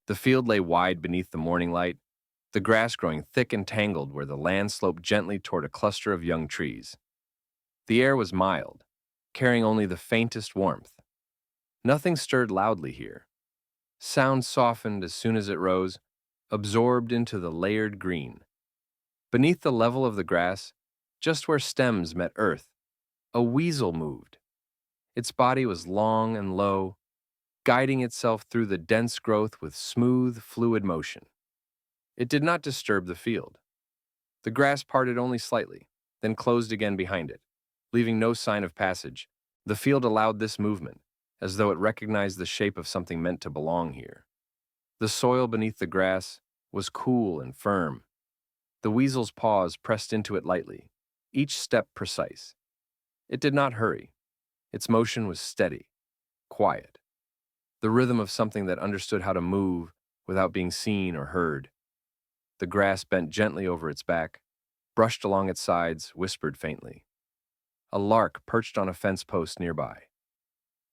The field lay wide beneath the morning light, the grass growing thick and tangled where the land sloped gently toward a cluster of young trees. The air was mild, carrying only the faintest warmth. Nothing stirred loudly here. Sound softened as soon as it rose, absorbed into the layered green. Beneath the level of the grass, just where stems met earth, a weasel moved. Its body was long and low, guiding itself through the dense growth with smooth, fluid motion. It did not disturb the field. The grass parted only slightly, then closed again behind it, leaving no sign of passage. The field allowed this movement, as though it recognized the shape of something meant to belong here. The soil beneath the grass was cool and firm. The weasel's paws pressed into it lightly, each step precise. It did not hurry. Its motion was steady, quiet, the rhythm of something that understood how to move without being seen or heard. The grass bent gently over its back, brushed along its sides, whispered faintly. A lark perched on a fence post nearby.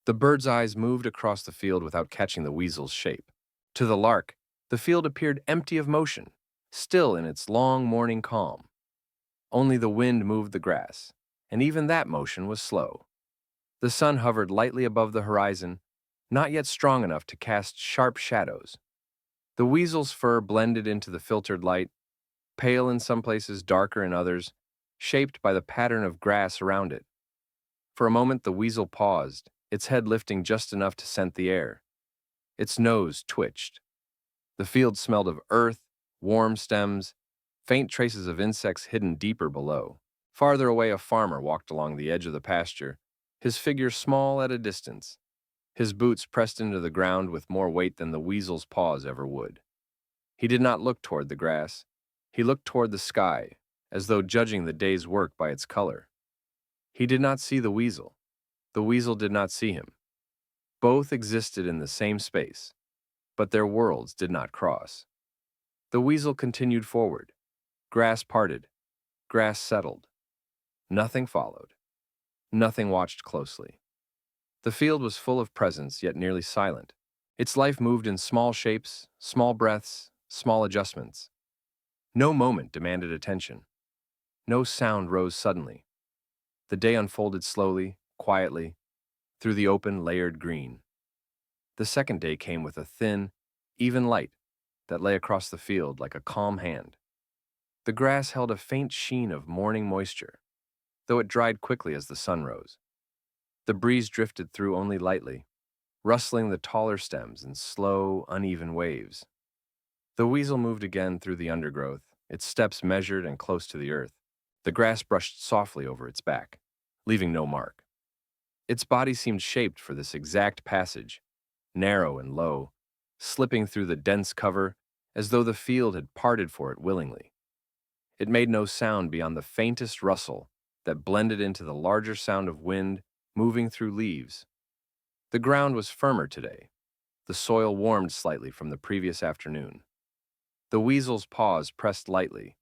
The bird's eyes moved across the field without catching the weasel's shape. To the lark, the field appeared empty of motion, still in its long morning calm. Only the wind moved the grass, and even that motion was slow. The sun hovered lightly above the horizon, not yet strong enough to cast sharp shadows. The weasel's fur blended into the filtered light, pale in some places, darker in others, shaped by the pattern of grass around it. For a moment the weasel paused, its head lifting just enough to scent the air. Its nose twitched. The field smelled of earth, warm stems, faint traces of insects hidden deeper below. Farther away, a farmer walked along the edge of the pasture, his figure small at a distance, his boots pressed into the ground with more weight than the weasel's paws ever would. He did not look toward the grass. He looked toward the sky, as though judging the day's work by its color. He did not see the weasel. The weasel did not see him. Both existed in the same space, but their worlds did not cross. The weasel continued forward. Grass parted. Grass settled. Nothing followed. Nothing watched closely. The field was full of presence, yet nearly silent. Its life moved in small shapes, small breaths, small adjustments. No moment demanded attention. No sound rose suddenly. The day unfolded slowly, quietly, through the open, layered green. The second day came with a thin, even light that lay across the field like a calm hand. The grass held a faint sheen of morning moisture, though it dried quickly as the sun rose. The breeze drifted through only lightly, rustling the taller stems in slow, uneven waves. The weasel moved again through the undergrowth, its steps measured and close to the earth. The grass brushed softly over its back, leaving no mark. Its body seemed shaped for this exact passage, narrow and low, slipping through the dense cover as though the field had parted for it willingly. It made no sound beyond the faintest rustle that blended into the larger sound of wind moving through leaves. The ground was firmer today. The soil warmed slightly from the previous afternoon. The weasel's paws pressed lightly.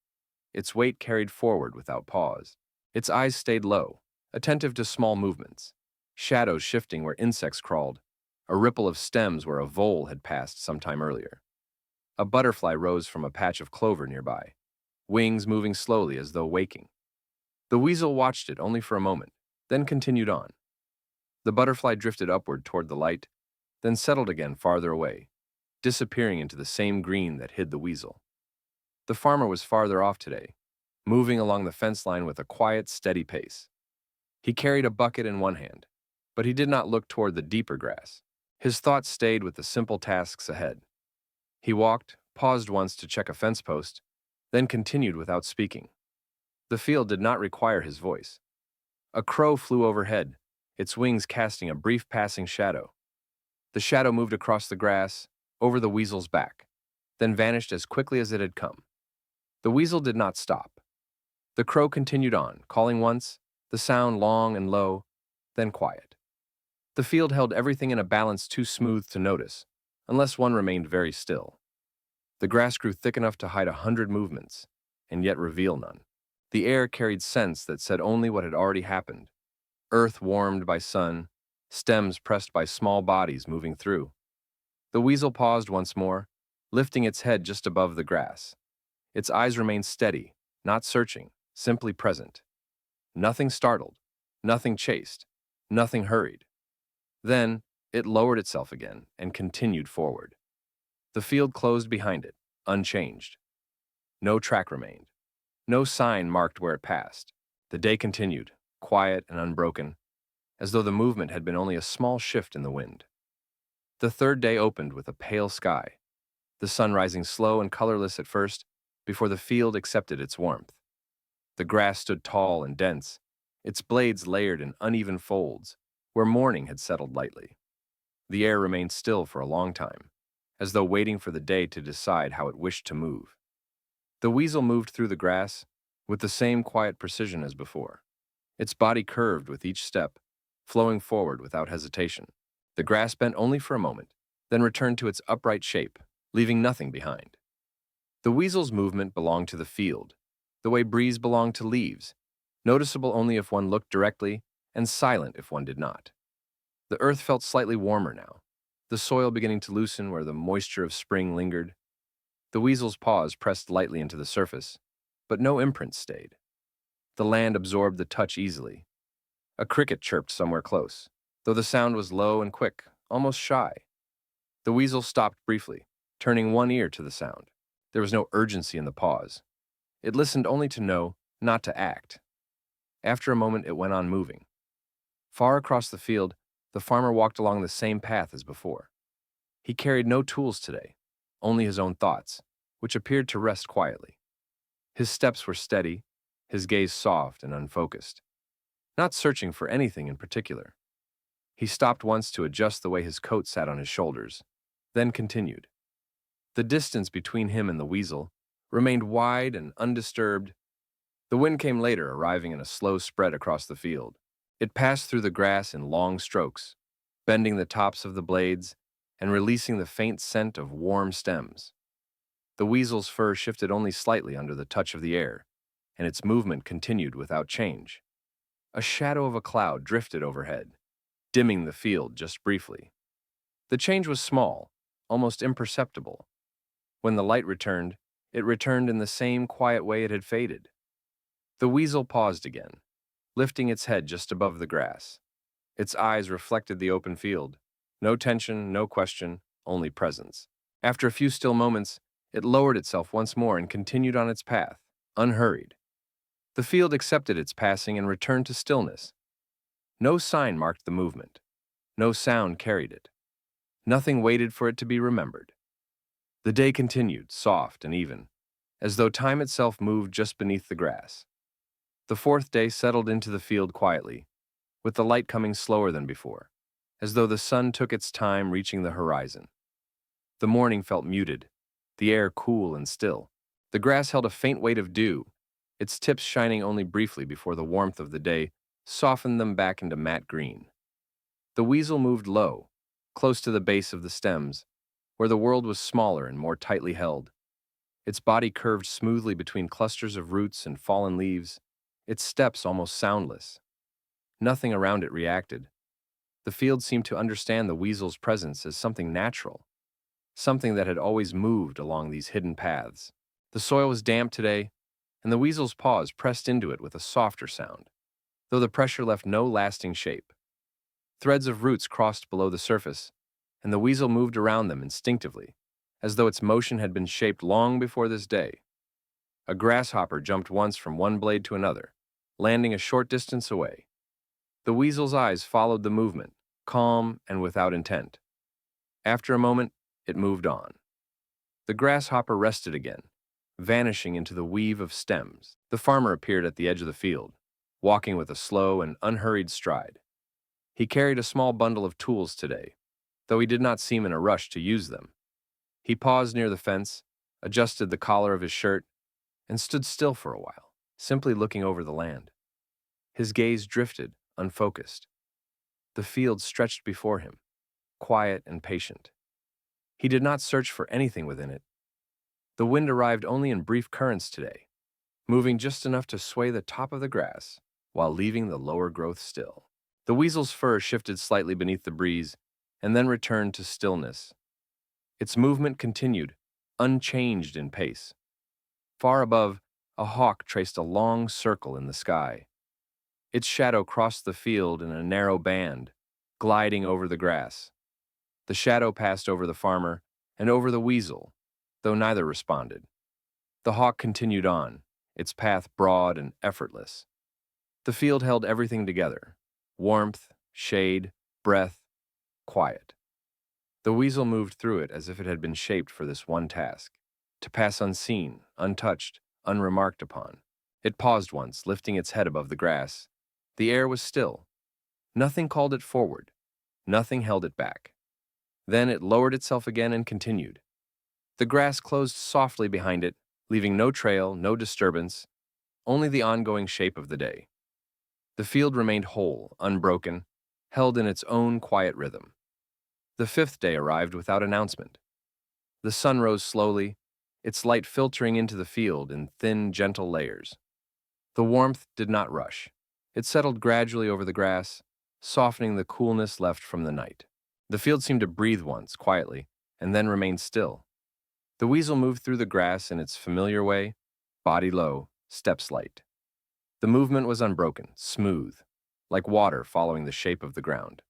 Its weight carried forward without pause. Its eyes stayed low, attentive to small movements, shadows shifting where insects crawled, a ripple of stems where a vole had passed some time earlier. A butterfly rose from a patch of clover nearby, wings moving slowly as though waking. The weasel watched it only for a moment, then continued on. The butterfly drifted upward toward the light, then settled again farther away, disappearing into the same green that hid the weasel. The farmer was farther off today, moving along the fence line with a quiet, steady pace. He carried a bucket in one hand, but he did not look toward the deeper grass. His thoughts stayed with the simple tasks ahead. He walked, paused once to check a fence post, then continued without speaking. The field did not require his voice. A crow flew overhead, its wings casting a brief passing shadow. The shadow moved across the grass, over the weasel's back, then vanished as quickly as it had come. The weasel did not stop. The crow continued on, calling once, the sound long and low, then quiet. The field held everything in a balance too smooth to notice, unless one remained very still. The grass grew thick enough to hide 100 movements, and yet reveal none. The air carried scents that said only what had already happened. Earth warmed by sun, stems pressed by small bodies moving through. The weasel paused once more, lifting its head just above the grass. Its eyes remained steady, not searching, simply present. Nothing startled, nothing chased, nothing hurried. Then, it lowered itself again and continued forward. The field closed behind it, unchanged. No track remained. No sign marked where it passed. The day continued, quiet and unbroken, as though the movement had been only a small shift in the wind. The third day opened with a pale sky, the sun rising slow and colorless at first, before the field accepted its warmth. The grass stood tall and dense, its blades layered in uneven folds, where morning had settled lightly. The air remained still for a long time, as though waiting for the day to decide how it wished to move. The weasel moved through the grass with the same quiet precision as before. Its body curved with each step, flowing forward without hesitation. The grass bent only for a moment, then returned to its upright shape, leaving nothing behind. The weasel's movement belonged to the field, the way breeze belonged to leaves, noticeable only if one looked directly and silent if one did not. The earth felt slightly warmer now, the soil beginning to loosen where the moisture of spring lingered. The weasel's paws pressed lightly into the surface, but no imprints stayed. The land absorbed the touch easily. A cricket chirped somewhere close, though the sound was low and quick, almost shy. The weasel stopped briefly, turning one ear to the sound. There was no urgency in the pause. It listened only to know, not to act. After a moment, it went on moving. Far across the field, the farmer walked along the same path as before. He carried no tools today, only his own thoughts, which appeared to rest quietly. His steps were steady, his gaze soft and unfocused, not searching for anything in particular. He stopped once to adjust the way his coat sat on his shoulders, then continued. The distance between him and the weasel remained wide and undisturbed. The wind came later, arriving in a slow spread across the field. It passed through the grass in long strokes, bending the tops of the blades and releasing the faint scent of warm stems. The weasel's fur shifted only slightly under the touch of the air, and its movement continued without change. A shadow of a cloud drifted overhead, dimming the field just briefly. The change was small, almost imperceptible. When the light returned, it returned in the same quiet way it had faded. The weasel paused again, lifting its head just above the grass. Its eyes reflected the open field. No tension, no question, only presence. After a few still moments, it lowered itself once more and continued on its path, unhurried. The field accepted its passing and returned to stillness. No sign marked the movement. No sound carried it. Nothing waited for it to be remembered. The day continued, soft and even, as though time itself moved just beneath the grass. The fourth day settled into the field quietly, with the light coming slower than before, as though the sun took its time reaching the horizon. The morning felt muted, the air cool and still. The grass held a faint weight of dew, its tips shining only briefly before the warmth of the day softened them back into matte green. The weasel moved low, close to the base of the stems, where the world was smaller and more tightly held. Its body curved smoothly between clusters of roots and fallen leaves, its steps almost soundless. Nothing around it reacted. The field seemed to understand the weasel's presence as something natural, something that had always moved along these hidden paths. The soil was damp today, and the weasel's paws pressed into it with a softer sound, though the pressure left no lasting shape. Threads of roots crossed below the surface, and the weasel moved around them instinctively, as though its motion had been shaped long before this day. A grasshopper jumped once from one blade to another, landing a short distance away. The weasel's eyes followed the movement, calm and without intent. After a moment, it moved on. The grasshopper rested again, vanishing into the weave of stems. The farmer appeared at the edge of the field, walking with a slow and unhurried stride. He carried a small bundle of tools today, though he did not seem in a rush to use them. He paused near the fence, adjusted the collar of his shirt, and stood still for a while, simply looking over the land. His gaze drifted, unfocused. The field stretched before him, quiet and patient. He did not search for anything within it. The wind arrived only in brief currents today, moving just enough to sway the top of the grass while leaving the lower growth still. The weasel's fur shifted slightly beneath the breeze and then returned to stillness. Its movement continued, unchanged in pace. Far above, a hawk traced a long circle in the sky. Its shadow crossed the field in a narrow band, gliding over the grass. The shadow passed over the farmer and over the weasel, though neither responded. The hawk continued on, its path broad and effortless. The field held everything together: warmth, shade, breath, quiet. The weasel moved through it as if it had been shaped for this one task: to pass unseen, untouched, unremarked upon. It paused once, lifting its head above the grass. The air was still. Nothing called it forward. Nothing held it back. Then it lowered itself again and continued. The grass closed softly behind it, leaving no trail, no disturbance, only the ongoing shape of the day. The field remained whole, unbroken, held in its own quiet rhythm. The fifth day arrived without announcement. The sun rose slowly, its light filtering into the field in thin, gentle layers. The warmth did not rush. It settled gradually over the grass, softening the coolness left from the night. The field seemed to breathe once, quietly, and then remained still. The weasel moved through the grass in its familiar way, body low, steps light. The movement was unbroken, smooth, like water following the shape of the ground.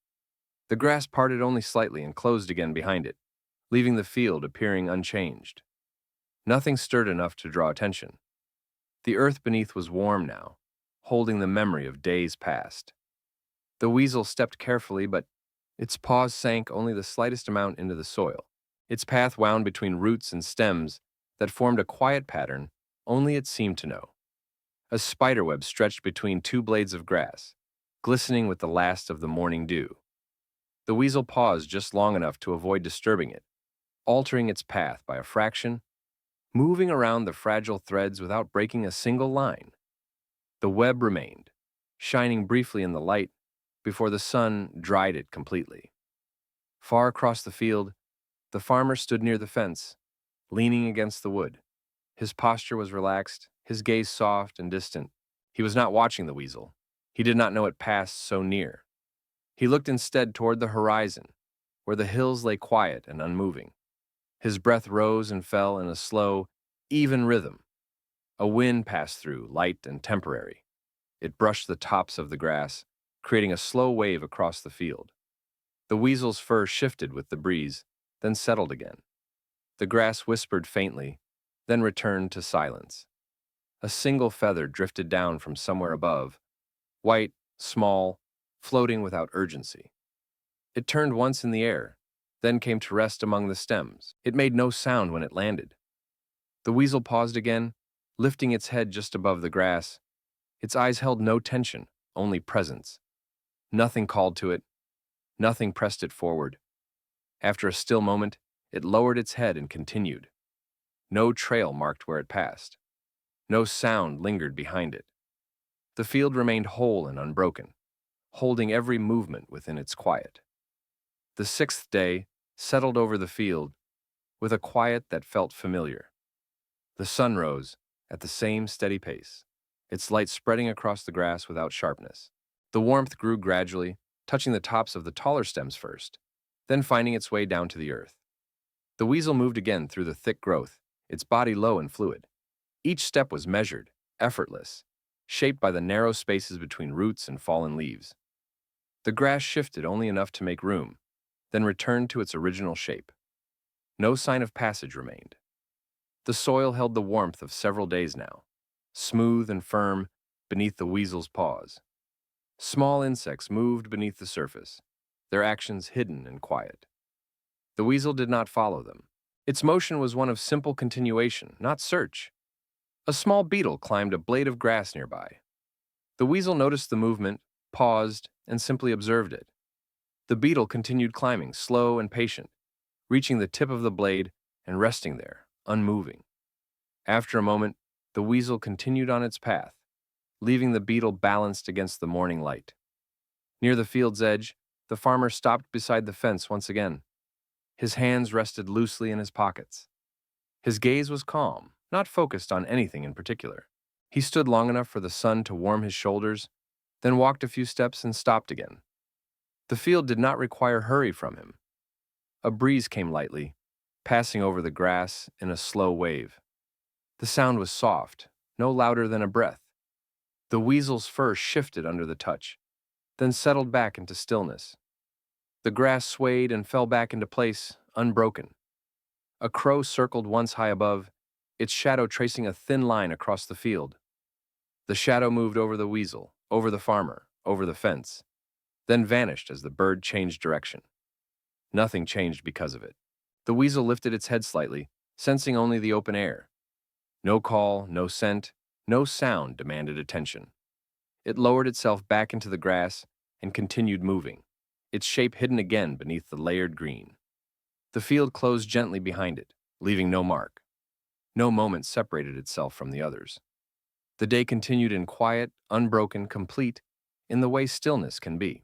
The grass parted only slightly and closed again behind it, leaving the field appearing unchanged. Nothing stirred enough to draw attention. The earth beneath was warm now, holding the memory of days past. The weasel stepped carefully, but its paws sank only the slightest amount into the soil. Its path wound between roots and stems that formed a quiet pattern only it seemed to know. A spiderweb stretched between two blades of grass, glistening with the last of the morning dew. The weasel paused just long enough to avoid disturbing it, altering its path by a fraction, moving around the fragile threads without breaking a single line. The web remained, shining briefly in the light before the sun dried it completely. Far across the field, the farmer stood near the fence, leaning against the wood. His posture was relaxed, his gaze soft and distant. He was not watching the weasel. He did not know it passed so near. He looked instead toward the horizon, where the hills lay quiet and unmoving. His breath rose and fell in a slow, even rhythm. A wind passed through, light and temporary. It brushed the tops of the grass, creating a slow wave across the field. The weasel's fur shifted with the breeze, then settled again. The grass whispered faintly, then returned to silence. A single feather drifted down from somewhere above, white, small, floating without urgency. It turned once in the air, then came to rest among the stems. It made no sound when it landed. The weasel paused again, lifting its head just above the grass. Its eyes held no tension, only presence. Nothing called to it, nothing pressed it forward. After a still moment, it lowered its head and continued. No trail marked where it passed. No sound lingered behind it. The field remained whole and unbroken, holding every movement within its quiet. The sixth day settled over the field with a quiet that felt familiar. The sun rose at the same steady pace, its light spreading across the grass without sharpness. The warmth grew gradually, touching the tops of the taller stems first, then finding its way down to the earth. The weasel moved again through the thick growth, its body low and fluid. Each step was measured, effortless, shaped by the narrow spaces between roots and fallen leaves. The grass shifted only enough to make room, then returned to its original shape. No sign of passage remained. The soil held the warmth of several days now, smooth and firm beneath the weasel's paws. Small insects moved beneath the surface, their actions hidden and quiet. The weasel did not follow them. Its motion was one of simple continuation, not search. A small beetle climbed a blade of grass nearby. The weasel noticed the movement, paused, and simply observed it. The beetle continued climbing, slow and patient, reaching the tip of the blade and resting there, unmoving. After a moment, the weasel continued on its path, leaving the beetle balanced against the morning light. Near the field's edge, the farmer stopped beside the fence once again. His hands rested loosely in his pockets. His gaze was calm, not focused on anything in particular. He stood long enough for the sun to warm his shoulders, then walked a few steps and stopped again. The field did not require hurry from him. A breeze came lightly, passing over the grass in a slow wave. The sound was soft, no louder than a breath. The weasel's fur shifted under the touch, then settled back into stillness. The grass swayed and fell back into place, unbroken. A crow circled once high above, its shadow tracing a thin line across the field. The shadow moved over the weasel, over the farmer, over the fence, then vanished as the bird changed direction. Nothing changed because of it. The weasel lifted its head slightly, sensing only the open air. No call, no scent, no sound demanded attention. It lowered itself back into the grass and continued moving, its shape hidden again beneath the layered green. The field closed gently behind it, leaving no mark. No moment separated itself from the others. The day continued in quiet, unbroken, complete, in the way stillness can be.